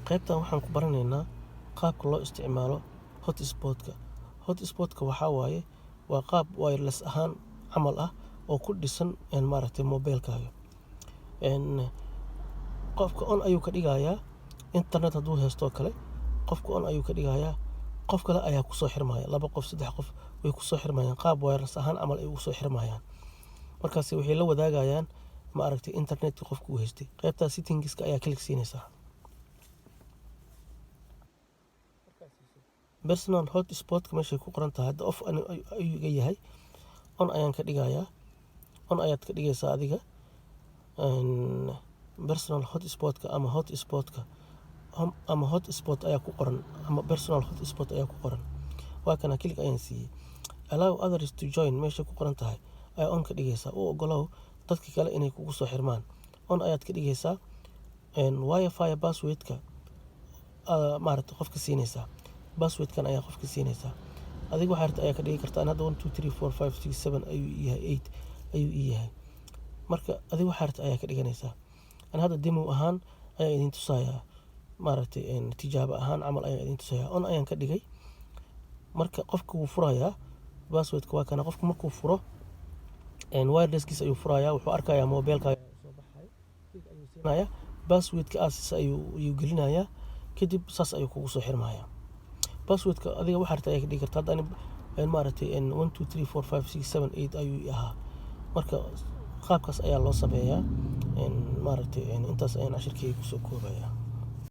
qaybtan waxaan ku baranaynaa qaabka loo isticmaalo hotspotka. Hotspotka waxaa waaye waa qaab wireless ahaan camal ah oo ku dhisan maaragtay mobilkaaga. Qofka on ayuu ka dhigayaa internet hadduu haysto kale, qofka on ayuu ka dhigayaa, qof kale ayaa ku soo xirmaya, 2 qof 3 qof way ku soo xirmayaan, qaab wireless ahaan camal ay ugu soo xirmayaan. Markaas waxay la wadaagayaan maaragtay internetka qofka uu haystay. Qaybta settingska ayaa klik siinaysaa. Personal hotspotka meeshay ku qoran tahay hadda off ayuu iga yahay, on ayaan ka dhigayaa, on ayaad ka dhigaysaa adiga. Personal hotspotka ama hotspotka ama hotspot ayaa ku qoran ama personal hotspot ayaa ku qoran. Waa kana klik ayaan siiyey. Allow others to join meeshay ku qoran tahay ayaa on ka dhigaysaa. U ogolow dadka kale inay kugu soo xirmaan. On ayaad ka dhigaysaa. Wi-Fi passwordka maaragtay qofka siinaysaa. Passwordkan ayaa qofka siinaysaa. Adiga waxaa rabta ayaa ka dhigi kartaa. Hadda 1 2 3 4 5 6 7 ayuu yahay 8 ayuu yahay. Marka adiga waxaa rabta ayaa ka dhiganaysaa. Hadda demo ahaan ayaa idin tusayaa maaragtay tijaabo ahaan camal ayaa idin tusayaa. On ayaan ka dhigay. Marka qofka wuu furayaa passwordka waa kana qofka markuu furo wirelesskiisa ayuu furayaa, wuxuu arkayaa mobilkaaga soo baxay. Klik ayuu siinayaa, passwordka aasisa ayuu gelinayaa, kadib saas ayuu kugu soo xirmayaa. Passwordka adiga waxaa rabta ayaa ka dhigi kartaa. Hadda maaragtay 1 2 3 4 5 6 7 8 ayuu ahaa. Marka qaabkaas ayaa loo sameeyaa. Maaragtay intaas ayaan cashirkeyga kusoo koobayaa.